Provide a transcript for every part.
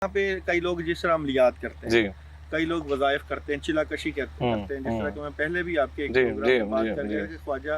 यहाँ पे कई लोग जिस तरह अमलियात करते हैं जी, कई लोग वज़ाइफ करते हैं, चिलाकशी करते हैं, जिस तरह कि मैं पहले भी आपके एक जी, प्रोग्राम जी, में बात जी, कर गया जी। कि ख्वाजा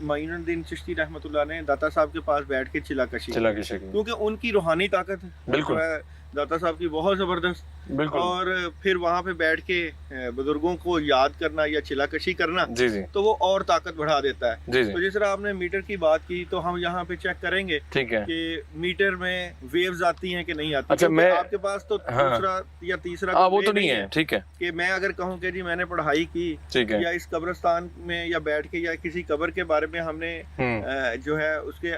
मोइनुद्दीन चिश्ती रहमतुल्लाह ने दाता साहब के पास बैठ के चिलाकशी चिल्ला की, के शकील। क्योंकि उनकी रूहानी ताकत जो बिल्कुल, है दाता साहब की बहुत ज़बरदस्त। बिल्कुल। और फिर वहाँ पे बैठ के बुज़ुर्गों को याद करना या चिलाकशी करना, जी, जी। तो वो और ताकत बढ़ा देता है। जी, जी। तो जिस तरह आपने मीटर की बात की, तो हम यहाँ पे चेक करेंगे ठीक है। कि मीटर में वेव्स आती हैं कि नहीं आती। अच्छा, क्योंकि मैं आपके पास तो हाँ। दूसरा या तीसरा वो वे तो नहीं है, ठीक है, कि मैं अगर कहूँ कि जी मैंने पढ़ाई की ठीक है। या इस कब्रिस्तान में या बैठ के या किसी कब्र के बारे में हमने जो है उसके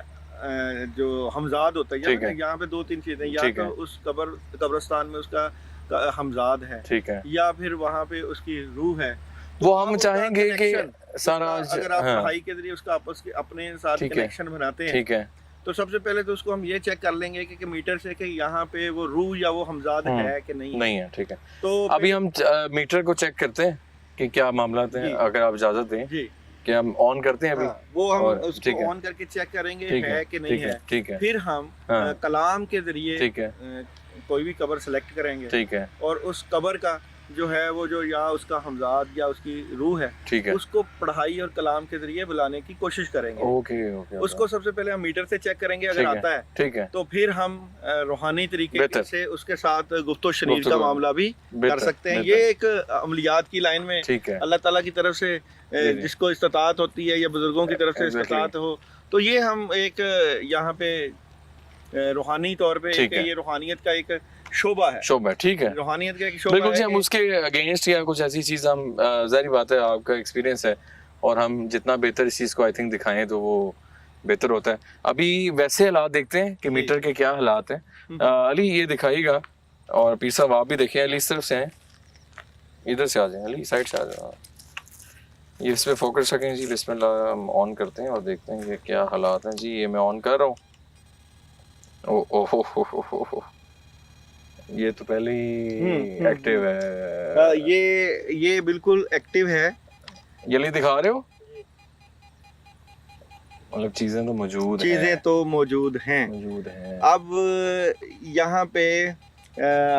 जो हमजाद होता ठीक है, है। यहाँ पे 2-3 चीज़ें, या ठीक तो है। उस कब्रिस्तान में उसका हमजाद है, ठीक है। या फिर वहाँ पे उसकी रूह है। तो वो आप हम उसका चाहेंगे कि कनेक्शन, सारा अगर आप हाँ, पढ़ाई के ज़रिए उसका आपस के अपने साथ ठीक है, कनेक्शन बनाते हैं, ठीक है। तो सबसे पहले तो उसको हम ये चेक कर लेंगे कि मीटर से कि यहाँ पे वो रूह या वो हमजाद है कि नहीं है। नहीं है, ठीक है। तो अभी हम मीटर को चेक करते हैं कि क्या मामलात हैं, जी, अगर आप इजाज़त दें, जी, कि हम ऑन करते हैं अभी? हाँ, वो हम और उसको ठीक है, ऑन करके चेक करेंगे ठीक है कि नहीं ठीक है। ठीक है, फिर हम हाँ, कलाम के ज़रिए ठीक है, कोई भी कब्र सेलेक्ट करेंगे ठीक है, और उस कब्र का जो है वो जो या उसका हमजाद या उसकी रूह है, ठीक है। उसको पढ़ाई और कलाम के ज़रिए बुलाने की कोशिश करेंगे। ओके, ओके, उसको सबसे पहले हम मीटर से चेक करेंगे, अगर ठीक है, आता है ठीक है, तो फिर हम रूहानी तरीके बेहतर। से उसके साथ गुफ्तो शरीर का गुफ्तगू, मामला भी कर बेहतर, सकते हैं। बेहतर। ये एक अमलियात की लाइन में ठीक है, अल्लाह ताला की तरफ से जी, जी। जिसको इस्तिताअत होती है या बुजुर्गों की तरफ से एग्ज़ैक्टली, इस्तिताअत हो, तो ये हम एक यहाँ पे रूहानी तौर पे ठीक है। ये रूहानियत का एक शोबा है, शोभा, ठीक है। रूहानियत का एक शोबा बिल्कुल है जी, हम कि उसके अगेंस्ट या कुछ ऐसी चीज़ हम ज़ाहिर बात है, आपका एक्सपीरियंस है और हम जितना बेहतर इस चीज़ को आई थिंक दिखाएँ तो वो बेहतर होता है। अभी वैसे हालात देखते हैं कि जी। मीटर के क्या हालात हैं। अली ये दिखाइएगा और पीर साहब आप भी देखिए, अली इस तरफ से हैं, इधर से आ जाएँ अली, साइड से आ जाओ। ये इस पे फोकस रखें जी, बिस्मिल्लाह। हम ऑन करते हैं और देखते हैं कि क्या हालात हैं जी। ये मैं ऑन कर रहा हूँ। ओ हो हो। ये तो पहले ही एक्टिव है। ये बिल्कुल एक्टिव है। ये ले दिखा रहे हो, मतलब चीजें तो मौजूद हैं, चीज़ें तो मौजूद हैं। मौजूद हैं। अब यहाँ पे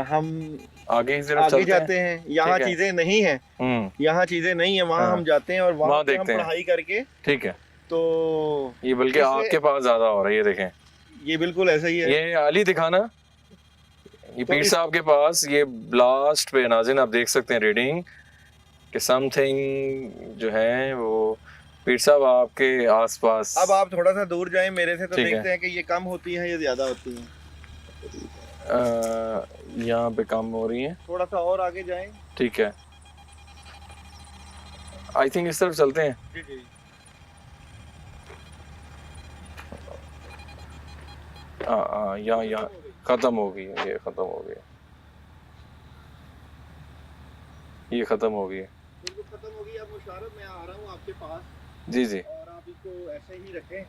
हम आगे आगे जाते हैं, यहाँ ठीक है। चीज़ें नहीं हैं, यहाँ चीज़ें नहीं है, वहाँ हाँ। हम जाते हैं और वहाँ वहाँ पे हम देखते हैं। पढ़ाई करके, ठीक है, तो ये बल्कि इसमें- आपके पास ज्यादा हो रहा है, ये देखें। ये बिल्कुल ऐसा ही है। ये अली दिखाना, ये तो पीर साहब के पास ये लास्ट पे नाज़रीन आप देख सकते हैं रीडिंग कि समथिंग जो है वो पीर साहब आपके आसपास। अब आप थोड़ा सा दूर जाएं मेरे से, तो ठीक है। देखते हैं कि ये कम होती हैं या ज़्यादा होती हैं। यहाँ पे कम हो रही है, थोड़ा सा और आगे जाएं। ठीक है। आई थिंक इस तरफ चलते हैं। जी जी। यहाँ ख़त्म हो गई है, ये ख़त्म हो गई है, ये ख़त्म हो गई है। बिल्कुल खत्म हो गई। अब मुशारफ मैं आ रहा हूँ आपके पास, जी जी, और आप इसको ऐसे ही रखें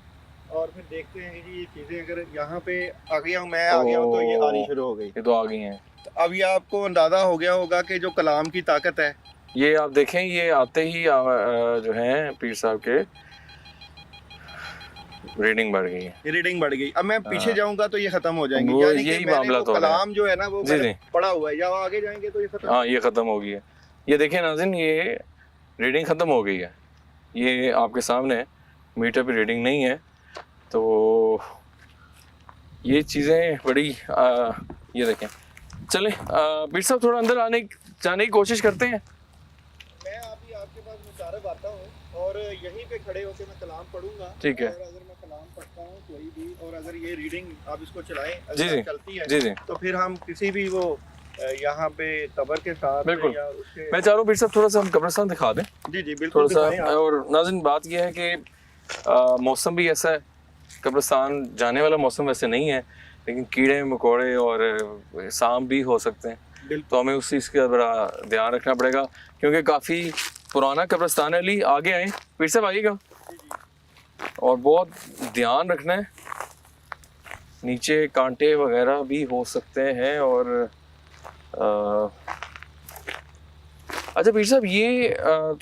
और फिर देखते हैं कि ये चीज़ें अगर यहाँ पे आ गया हूँ, मैं आ गया हूँ, तो ये आनी शुरू हो गई। ये तो आ गई हैं। तो अब ये आपको अंदाज़ा हो गया होगा कि जो कलाम की ताकत है, ये आप देखें, ये आते ही जो है पीर साहब के रीडिंग बढ़ गई है, ये रीडिंग बढ़ गई। अब मैं पीछे हाँ। जाऊंगा तो ये खत्म हो जाएंगी, वो यानी कि यही मैंने मामला वो तो हो रहा है। कलाम जो है ना वो जी मैंने जी, पढ़ा हुआ है, या आगे जाएंगे तो ये खत्म। हाँ ये ख़त्म हो गई है। ये देखें नाज़रीन, ये रीडिंग ख़त्म हो गई है, ये आपके सामने है, मीटर पे रीडिंग नहीं है। तो ये चीज़ें बड़ी ये देखें। चलें पीर साहब थोड़ा अंदर जाने की कोशिश करते हैं। मैं अभी आपके पास मुशारफ आता हूँ और यहीं पे खड़े होकर मैं कलाम पढ़ूंगा। ठीक है। और अगर मैं कलाम पढ़ता हूँ कोई भी, और अगर ये रीडिंग आप इसको चलाएं, जी अगर जी, चलती है जी जी, तो फिर हम किसी भी वो यहाँ पे कब्र के साथ बिल्कुल। या उसके। मैं चाह रहा हूँ पीर साहब थोड़ा सा हम कब्रिस्तान दिखा दें जी जी थोड़ा बिल्कुल सा। दिखाएं आप। और नाज़रीन बात यह है कि मौसम भी ऐसा है, कब्रिस्तान जाने वाला मौसम वैसे नहीं है, लेकिन कीड़े मकोड़े और सांप भी हो सकते हैं, तो हमें उस चीज़ का बड़ा ध्यान रखना पड़ेगा, क्योंकि काफ़ी पुराना कब्रिस्तान है। अली आगे आए, पीर साहब आइएगा, और बहुत ध्यान रखना है, नीचे कांटे वगैरह भी हो सकते हैं। और अच्छा पीर साहब, ये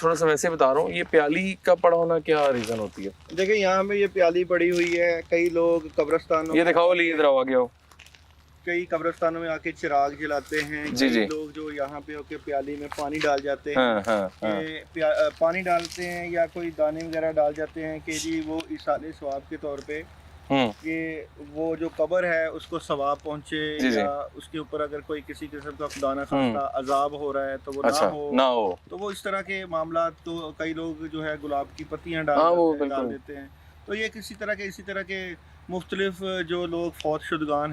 थोड़ा सा वैसे बता रहा हूँ, ये प्याली का पड़ा होना क्या रीज़न होती है? देखिए यहाँ पे ये प्याली पड़ी हुई है, कई लोग कब्रिस्तानों ये दिखाओ अली, इधर आओ, आगे आओ। कई कब्रिस्तानों में आके चिराग जलाते हैं, जी, जी। कई लोग जो यहाँ पे होके प्याली में पानी डाल जाते हैं, हाँ हाँ हाँ पानी डालते हैं या कोई दाने वगैरह डाल जाते हैं कि जी वो इसाले सवाब के तौर पे कि वो जो कब्र है उसको सवाब पहुँचे, जी, जी। या उसके ऊपर अगर कोई किसी किस्म का खुदा न खास्ता अजाब हो रहा है तो वो अच्छा ना हो। तो वो इस तरह के मामला, तो कई लोग जो है गुलाब की पत्तियाँ हाँ वो डाल बिल्कुल देते हैं। तो ये इसी तरह के मुख्तलिफ जो लोग फौत शुदगान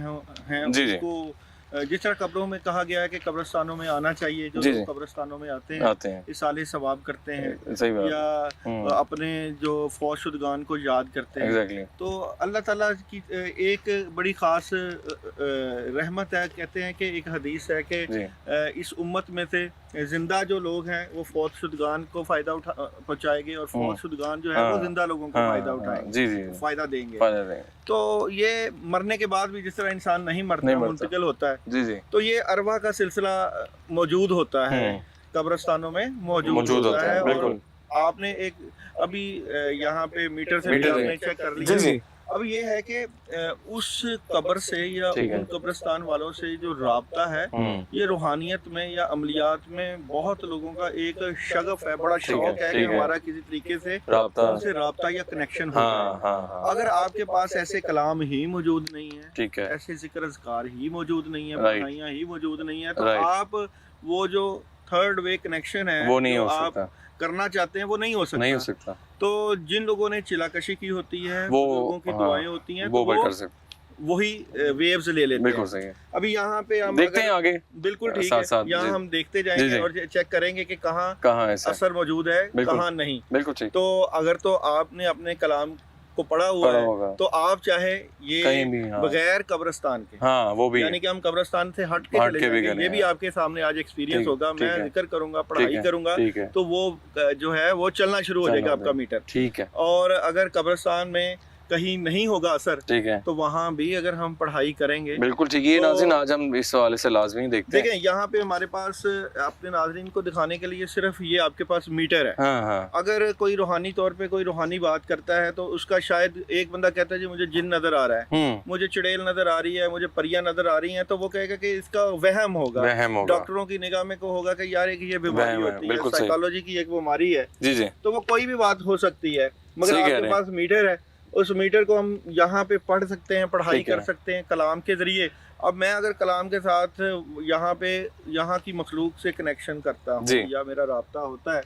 हैं जी, जी। उसको जिस तरह कब्रों में कहा गया है कि कब्रिस्तानों में आना चाहिए, जो जी, लोग जी। कब्रिस्तानों में आते आते हैं इसाले सवाब करते हैं सही बात या अपने जो फौत शुदगान को याद करते हैं, एग्जैक्टली तो अल्लाह ताला की एक बड़ी ख़ास रहमत है। कहते हैं कि एक हदीस है कि जी इस उम्मत में से ज़िंदा जो लोग हैं वो फौत शुदगान को फ़ायदा पहुँचाएंगे, और फौत शुदगान जो है वो हाँ ज़िंदा लोगों को फ़ायदा उठाएंगे, जी जी फ़ायदा देंगे। फायदा देंगे तो ये मरने के बाद भी जिस तरह इंसान नहीं मरता, मुंतकिल होता है, जी जी तो ये अरवा का सिलसिला मौजूद होता है, कब्रिस्तानों में मौजूद होता है। बिल्कुल और आपने एक अभी यहाँ पे मीटर से भी मीटर आपने से। चेक कर जी लिया। जी अब ये है कि उस कब्र से या ठीक है। उन कब्रिस्तान वालों से जो राब्ता है, ये रूहानियत में या अमलियात में बहुत लोगों का एक शगफ है, बड़ा शौक है कि ठीक है। हमारा किसी तरीके से राब्ता उनसे राब्ता या कनेक्शन हो हाँ जाए। हाँ अगर आपके पास ऐसे कलाम ही मौजूद नहीं है, ठीक है ऐसे जिक्र अज़कार ही मौजूद नहीं है, Right. पढ़ाइयाँ ही मौजूद नहीं है, तो Right. आप वो जो थर्ड वे कनेक्शन है वो नहीं जो हो आप सकता करना चाहते हैं वो नहीं हो सकता। नहीं हो सकता तो जिन लोगों ने चिलाकशी की होती है, वो लोगों की दुआएं होती हैं, वो तो कर सकते वही वेव्स ले लेते बिल्कुल हैं। सही है अभी यहाँ पे हम देखते हैं आगे बिल्कुल ठीक साथ है, साथ यहाँ जी हम देखते जी, जाएंगे जी। और चेक करेंगे कि कहाँ कहाँ ऐसा असर मौजूद है, बिल्कुल। कहाँ नहीं। बिल्कुल ठीक तो अगर तो आपने अपने कलाम को पढ़ा हुआ है होगा तो आप चाहे ये कहीं भी बगैर कब्रिस्तान के, हाँ वो भी यानी कि हम कब्रिस्तान से हट के हट चले के भी जाएंगे, ये भी आपके सामने आज एक्सपीरियंस ठीक- होगा। ठीक मैं है। जिक्र करूंगा, पढ़ाई करूंगा, ठीक है तो वो जो है वो चलना शुरू हो जाएगा आपका मीटर। ठीक है और अगर कब्रिस्तान में कहीं नहीं होगा असर, ठीक है तो वहाँ भी अगर हम पढ़ाई करेंगे, बिल्कुल ठीक है। ये तो- नाज़रीन आज हम इस हवाले से लाजमी देखते हैं। देखें यहाँ पे हमारे पास अपने नाज़रीन को दिखाने के लिए सिर्फ ये आपके पास मीटर है। हाँ हाँ अगर कोई रूहानी तौर पे कोई रूहानी बात करता है तो उसका शायद एक बंदा कहता है जी मुझे जिन नजर आ रहा है, मुझे चुड़ैल नजर आ रही है, मुझे परियां नजर आ रही हैं, तो वो कहेगा कि इसका वहम होगा, डॉक्टरों की निगाह में को होगा कि यार एक ये बीमारी होती है, साइकोलॉजी की एक बीमारी है। जी जी तो वो कोई भी बात हो सकती है, मगर सही कह आपके रहे पास मीटर है, उस मीटर को हम यहाँ पे पढ़ सकते हैं, पढ़ाई ठीक है। कर सकते हैं कलाम के जरिए। अब मैं अगर कलाम के साथ यहाँ पे यहाँ की मखलूक से कनेक्शन करता हूँ या मेरा राब्ता होता है,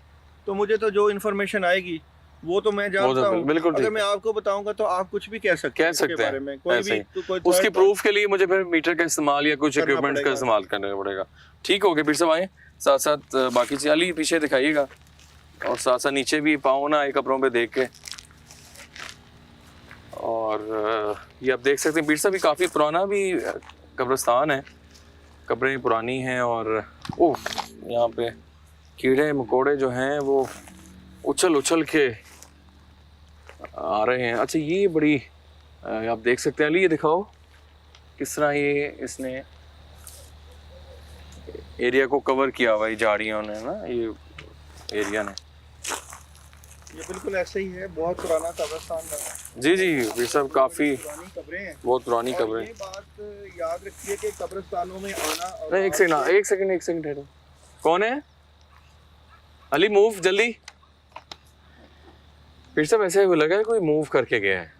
तो मुझे तो जो इन्फॉर्मेशन आएगी वो तो मैं जानता हूँ। अगर मैं आपको बताऊंगा तो आप कुछ भी कह सकते हैं बारे में, कोई भी कोई उसके प्रूफ के लिए मुझे फिर मीटर का इस्तेमाल या कुछ इक्विपमेंट का इस्तेमाल करना पड़ेगा। ठीक हो गया, फिर सब आए साथ साथ बाकी चीज़ अली पीछे दिखाइएगा, और साथ साथ नीचे भी पाँव ना आए कपड़ों पे देख के। और ये आप देख सकते हैं पीर साहब भी काफ़ी पुराना भी कब्रिस्तान है, कब्रें पुरानी हैं, और ओह यहाँ पे कीड़े मकोड़े जो हैं वो उछल उछल के आ रहे हैं। अच्छा ये बड़ी आप देख सकते हैं अली, ये दिखाओ किस तरह ये इसने एरिया को कवर किया हुआ है झाड़ियों ने ना, ये एरिया ने। ये बिल्कुल ऐसे ही है, बहुत पुराना कब्रिस्तान है। जी जी ये सब काफ़ी पुरानी कब्रें हैं, बहुत पुरानी और कब्रें। ये बात याद रखिए कि कब्रिस्तानों में आना और नहीं एक सेकंड ठहरो, कौन है अली? मूव जल्दी। फिर सब ऐसे लगा है कोई मूव करके गया है।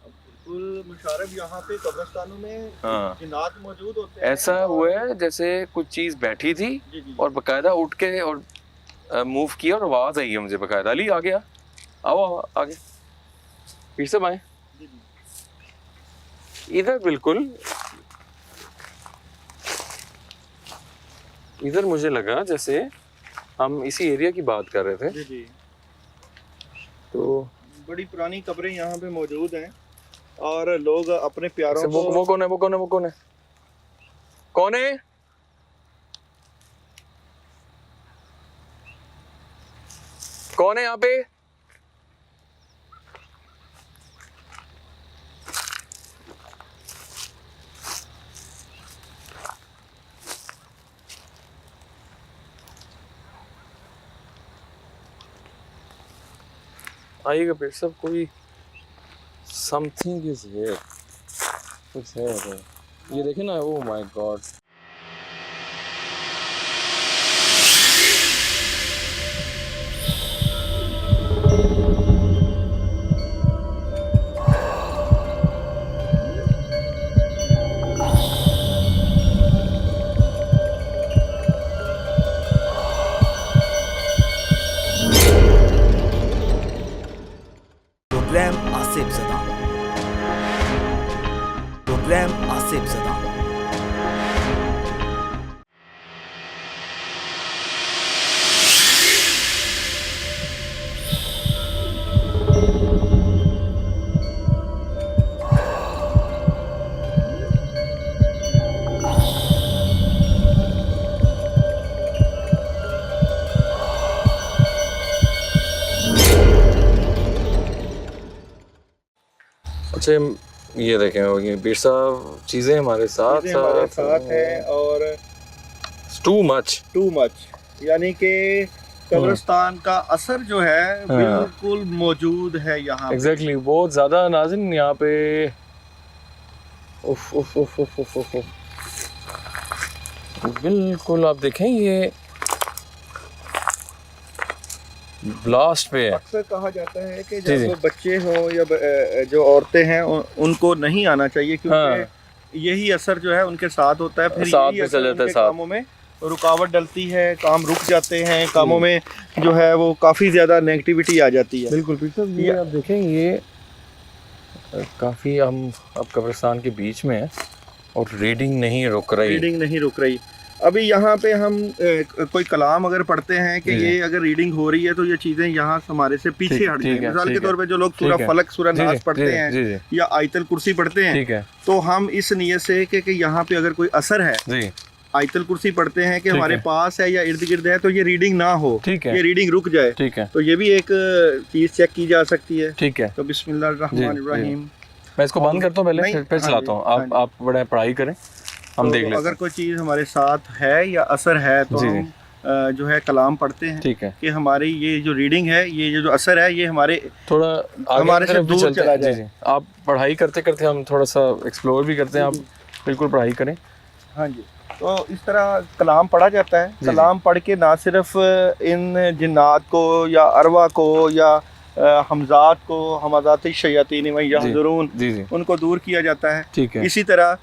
बिल्कुल मुशारफ, यहाँ पे कब्रिस्तानों में जिन्नात मौजूद होते हैं। ऐसा हुआ है जैसे कुछ चीज़ बैठी थी और बकायदा उठ के और मूव किया और आवाज़ आई है मुझे बकायदा। अली आ गया, आओ आगे, फिर सब आए इधर। बिल्कुल इधर मुझे लगा जैसे हम इसी एरिया की बात कर रहे थे। जी जी। तो बड़ी पुरानी कब्रें यहाँ पे मौजूद हैं और लोग अपने प्यारों को वो कौन है? कौन है? कौन है यहाँ पे? आइएगा फिर सब, कोई समथिंग इज हियर, कुछ है। ये देखे ना, oh my god. Program Asif Zada, program Asif Zada. अच्छा, ये देखें, ये पीर साहब चीज़ें हमारे साथ है और टू मच, यानी कि कब्रिस्तान का असर जो है बिल्कुल मौजूद है यहाँ। एग्जैक्टली, बहुत ज़्यादा नाज़िन यहाँ पे। उफ उफ उफ उफ उफ उफ, बिल्कुल आप देखें ये ब्लास्ट पे है। अक्सर कहा जाता है कि जब बच्चे हों या जो औरतें हैं उनको नहीं आना चाहिए, क्योंकि यही असर जो है उनके साथ होता है, फिर यही असर उनके कामों में रुकावट डलती है, काम रुक जाते हैं, कामों में जो है वो काफ़ी ज़्यादा नेगेटिविटी आ जाती है। बिल्कुल बिल्कुल, ये आप देखें, ये काफ़ी हम अब कब्रिस्तान के बीच में है और रीडिंग नहीं रुक रही। अभी यहाँ पे हम कोई कलाम अगर पढ़ते हैं कि ये अगर रीडिंग हो रही है तो ये चीज़ें यहाँ हमारे से पीछे हट जाएंगी। मिसाल के तौर पे जो लोग सूरा फलक, सूरा नास पढ़ते हैं या आयतल कुर्सी पढ़ते हैं, तो हम इस नियत से कि यहाँ पे अगर कोई असर है, आयतल कुर्सी पढ़ते हैं कि हमारे पास है या इर्द गिर्द है, तो ये रीडिंग ना हो, ये रीडिंग रुक जाए, तो ये भी एक चीज़ चेक की जा सकती है। ठीक है, तो बिस्मिल्लाहिर्रहमानिर्रहीम। मैं इसको बंद करता हूँ पहले, फिर चलाता हूँ। आप बड़ा पढ़ाई करें, हम देख लेते हैं। अगर कोई चीज़ हमारे साथ है या असर है तो हम जो है कलाम पढ़ते हैं। ठीक है, कि हमारी ये जो रीडिंग है, ये जो असर है, ये हमारे थोड़ा हमारे से दूर चला जाए। जी, आप पढ़ाई करते करते हम थोड़ा सा एक्सप्लोर भी करते हैं, आप बिल्कुल पढ़ाई करें। हाँ जी, तो इस तरह कलाम पढ़ा जाता है। कलाम पढ़ के ना सिर्फ इन जिन्नात को या अरवा को या हमजात को, हमाजात शयातीन व यहज़ुरून, उनको दूर किया जाता है। ठीक है, इसी तरह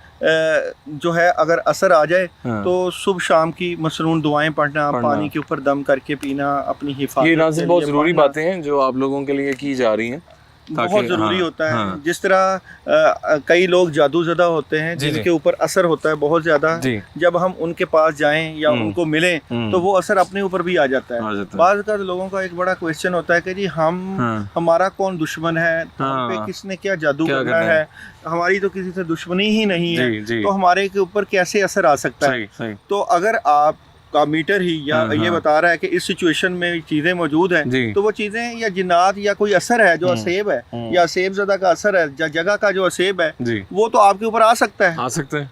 जो है अगर असर आ जाए तो सुबह शाम की मसनून दुआएं पढ़ना, पानी के ऊपर दम करके पीना, अपनी हिफाजत, ये नाज़िम बहुत ज़रूरी बातें हैं जो आप लोगों के लिए की जा रही हैं, बहुत ज़रूरी होता है। जिस तरह कई लोग जादूज़दा होते हैं जिनके ऊपर असर होता है बहुत ज़्यादा, जब हम उनके पास जाएं या उनको मिलें तो वो असर अपने ऊपर भी आ जाता है। बाज़ का लोगों का एक बड़ा क्वेश्चन होता है कि जी हमारा कौन दुश्मन है, हम पे किसने क्या जादू करना है, हमारी तो किसी से दुश्मनी ही नहीं है, तो हमारे के ऊपर कैसे असर आ सकता है। तो अगर आप का मीटर ही या ये बता रहा है कि इस सिचुएशन में चीजें मौजूद हैं, तो वो चीजें या जिन्नात या कोई असर है जो असेब है या असेब ज़दा का असर है, जगह का जो असेब है, वो तो आपके ऊपर आ सकता है।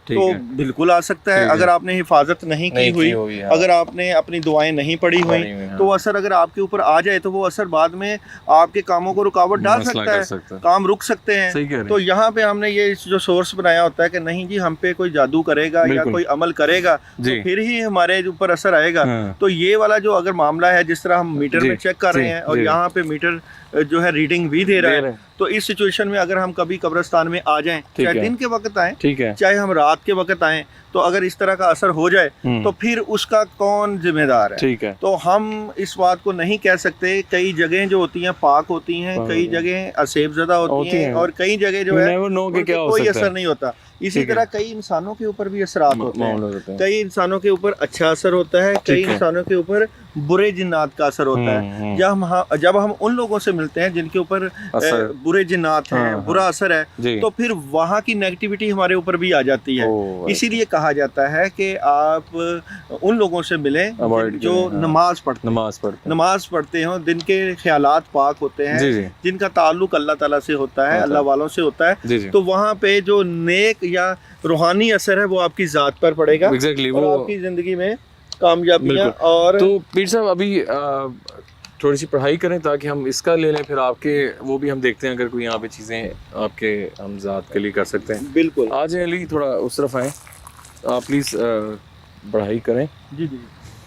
तो बिल्कुल आ सकता है। अगर आपने हिफाजत नहीं की हुई, अगर आपने अपनी दुआएं नहीं पढ़ी हुई, तो असर अगर आपके ऊपर आ जाए तो वो असर बाद में आपके कामों को रुकावट डाल सकता है, काम रुक सकते हैं। तो यहाँ पे हमने ये जो सोर्स बनाया होता है कि नहीं जी हम पे कोई जादू करेगा या कोई अमल करेगा तो फिर ही हमारे ऊपर असर आएगा। तो ये वाला जो अगर मामला है, जिस तरह हम मीटर में चेक कर रहे हैं और यहाँ पे मीटर जो है रीडिंग भी दे रहा है, तो इस सिचुएशन में अगर हम कभी कब्रिस्तान में आ जाएं, चाहे दिन के वक्त आए, चाहे हम रात के वक्त आए, तो अगर इस तरह का असर हो जाए तो फिर उसका कौन जिम्मेदार है। तो हम इस बात को नहीं कह सकते। कई जगह जो होती हैं पाक होती हैं, कई जगह असेबज़दा होती हैं और कई जगह जो है कोई असर नहीं होता। इसी तरह कई इंसानों के ऊपर भी असरात होते हैं। कई इंसानों के ऊपर अच्छा असर होता है, कई इंसानों के ऊपर बुरे जिन्नात का असर होता है। जब हम उन लोगों से मिलते हैं जिनके ऊपर बुरे जिन्नात हैं, बुरा असर है, तो फिर वहाँ की नेगेटिविटी हमारे ऊपर भी आ जाती है। इसीलिए कहा जाता है कि आप उन लोगों से मिलें जो नमाज पढ़ते हो, दिन के ख्यालात पाक होते हैं, जिनका ताल्लुक अल्लाह ताला से होता है, अल्लाह वालों से होता है। तो वहाँ पे जो नेक या रूहानी असर है वो आपकी ज़ात पर पड़ेगा और आपकी ज़िंदगी में कामयाबियाँ। और तो पीर साहब अभी थोड़ी सी पढ़ाई करें ताकि हम इसका ले लें, फिर आपके वो भी हम देखते हैं अगर कोई यहाँ पे चीज़ें आपके हम ज़ात के लिए कर सकते हैं। बिल्कुल। आ जाए अली, थोड़ा उस तरफ आएँ आप प्लीज़, पढ़ाई करें जी जी।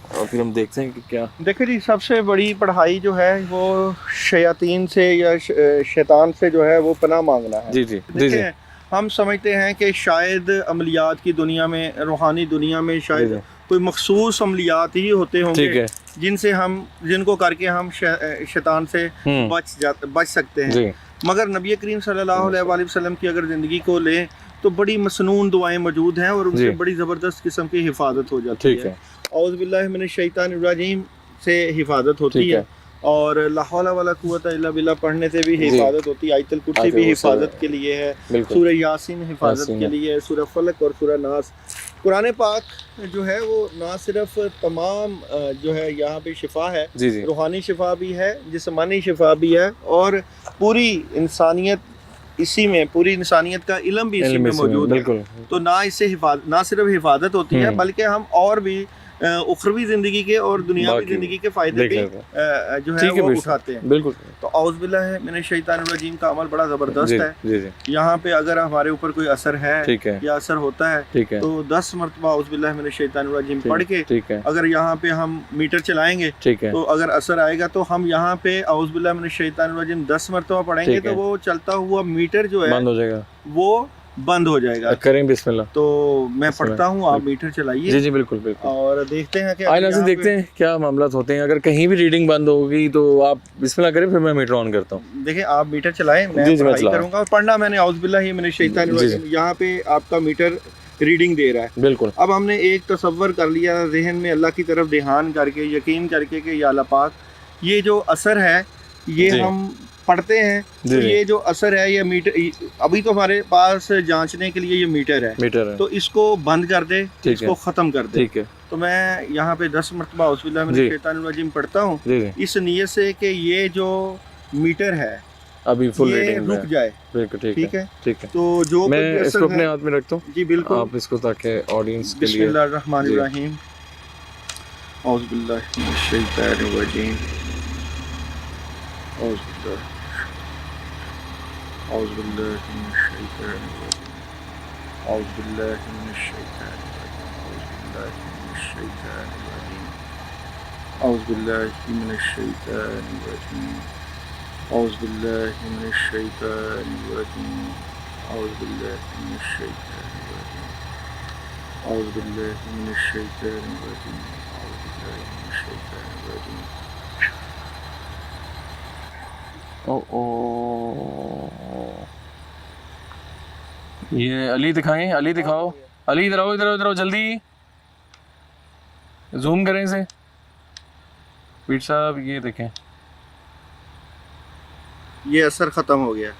और फिर हम देखते हैं कि क्या। देखिए जी, सबसे बड़ी पढ़ाई जो है वो शयातीन से या शैतान से जो है वो पनाह मांगना है। जी जी जी जी। देखिए, हम समझते हैं कि शायद अमलियात की दुनिया में, रूहानी दुनिया में शायद कोई मखसूस अमलियात ही होते होंगे जिनसे हम, जिनको करके हम शैतान से बच सकते हैं। मगर नबी करीम सल्लल्लाहु अलैहि वसल्लम की अगर ज़िंदगी को लें तो बड़ी मसनून दुआएं मौजूद हैं और उनसे बड़ी ज़बरदस्त किस्म की हिफाजत हो जाती है। औज़ु बिल्लाहि मिनश शैतानिर रजीम से हिफाजत होती है और ला हौला वला कुव्वता इल्ला बिल्लाह पढ़ने से भी हिफाजत होती है। आयतुल कुर्सी भी हिफाजत के लिए है, सूरह यासीन हिफाजत के लिए है, सूरह फलक और सूरह नास। कुरान पाक जो है वो ना सिर्फ तमाम जो है यहाँ पे शिफा है, रूहानी शिफा भी है, जिस्मानी शिफा भी है और पूरी इंसानियत इसी में, पूरी इंसानियत का इल्म भी इसी में मौजूद है। तो ना इससे ना सिर्फ हिफाजत होती है बल्कि हम और भी उखरवी ज़िंदगी के और दुनियावी ज़िंदगी के फ़ायदे भी जो है वो उठाते हैं। बिल्कुल। तो औज़ु बिल्लाहि मिनश शैतानिर रजीम का अमल बड़ा ज़बरदस्त है। यहाँ पे अगर हमारे ऊपर कोई असर है या असर होता है तो 10 मरतबा औज़ु बिल्लाहि मिनश शैतानिर रजीम पढ़ के अगर यहाँ पे हम मीटर चलाएंगे तो अगर असर आएगा तो हम यहाँ पे औज़ु बिल्लाहि मिनश शैतानिर रजीम 10 मरतबा पढ़ेंगे तो वो चलता हुआ मीटर जो है बंद हो जाएगा, वो बंद हो जाएगा। करें बिस्मिल्लाह। तो मैं पढ़ता हूँ, आप मीटर चलाइए। जी जी बिल्कुल बिल्कुल। और देखते हैं कि आइए से देखते हैं क्या मामला होते हैं। अगर कहीं भी रीडिंग बंद होगी तो आप बिस्मिल्लाह करें, फिर मैं मीटर ऑन करता हूँ। देखिए, आप मीटर चलाएं, मैं पढ़ाई करूँगा और पढ़ना मैंने औज़ु बिल्लाहि मिनश शैतानिर रजीम। यहाँ पे आपका मीटर रीडिंग दे रहा है। बिल्कुल। अब हमने एक तसव्वुर कर लिया जहन में, अल्लाह की तरफ ध्यान करके, यकीन करके कि या अल्लाह पाक, ये जो असर है ये हम पढ़ते हैं तो ये जो असर है ये मीटर, अभी तो हमारे पास जांचने के लिए ये मीटर है तो इसको बंद कर दे, इसको ख़त्म कर दे। ठीक है। तो मैं यहाँ पे 10 मरतबा औज़ु बिल्लाहि मिनश शैतानिर रजीम पढ़ता हूँ इस नियत से कि ये जो मीटर है अभी फुल रीडिंग रुक जाए। ठीक है। तो जो मैं इसको अपने हाथ में रखता हूँ। जी बिल्कुल। आप इसको ताकि ऑडियंस के लिए। बिस्मिल्लाहिर्रहमानिर्रहीम। औज़ु बिल्लाहि मिनश शैतानिर रजीम। औज़ु बिल्लाहि मिनश शैतानिर रजीम। औज़ु बिल्लाहि मिनश शैतानिर रजीम। औज़ु बिल्लाहि मिनश शैतानिर रजीम। औज़ु बिल्लाहि मिनश शैतानिर रजीम। औज़ु बिल्लाहि मिनश शैतानिर रजीम। औज़ु बिल्लाहि मिनश शैतानिर रजीम। औज़ु बिल्लाहि मिनश शैतानिर रजीम। ये अली दिखाएं, अली दिखाओ, अली इधर आओ, इधर आओ जल्दी, जूम करें इसे। पीर साहब ये देखें, ये असर ख़त्म हो गया।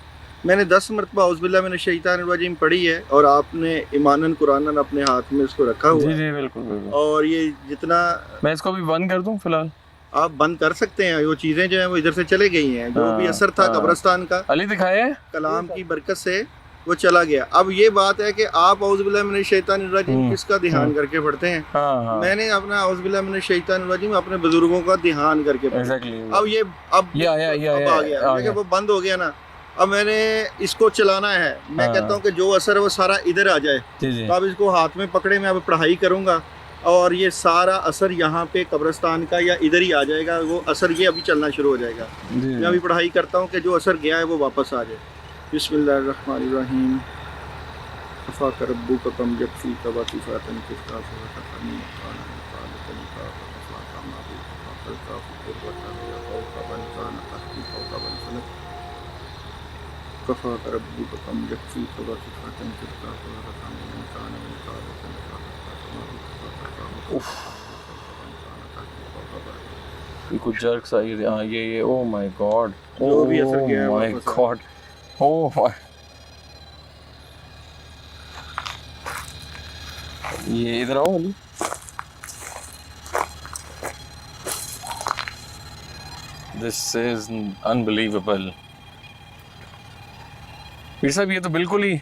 मैंने 10 मरतबा औज़ु बिल्लाहि मिनश शैतानिर रजीम पढ़ी है और आपने ईमानन कुरानन अपने हाथ में इसको रखा हुआ है। जी बिल्कुल। और ये जितना, मैं इसको भी बंद कर दूं फिलहाल? आप बंद कर सकते हैं। वो चीज़ें जो हैं वो इधर से चले गई हैं, जो भी असर था कब्रिस्तान का, अली दिखाए, कलाम की बरकत से वो चला गया। अब ये बात है कि आप औज़ु बिल्लाहि मिनश शैतानिर रजीम किसका ध्यान करके पढ़ते हैं? मैंने अपना औज़ु बिल्लाहि मिनश शैतानिर रजीम अपने बुजुर्गों का ध्यान करके पढ़ा। अब ये आ गया, देखिए वो बंद हो गया ना। अब मैंने इसको चलाना है, मैं कहता हूँ कि जो असर है वो सारा इधर आ जाए। तो अब इसको हाथ में पकड़े, मैं अब पढ़ाई करूँगा और ये सारा असर यहाँ पे कब्रिस्तान का या इधर ही आ जाएगा। वो असर ये अभी चलना शुरू हो जाएगा। मैं अभी पढ़ाई करता हूँ कि जो असर गया है वो वापस आ जाए। बिस्मिल्लाहिर्रहमानिर्रहीम। कफ़ाक रब्बुका कम यकफ़ीका वकिफ़ातन किफ़ा फ़तनी कफ़ाक रब्बुका कम यकफ़ीका वकिफ़ातन किफ़ा कुछ जर्क्स आई। हाँ ये ओ माय गॉड, जो भी असर गया है माय गॉड, ओ माय, ये इधर आओ अली। This is unbelievable. पीर साहब ये तो बिल्कुल ही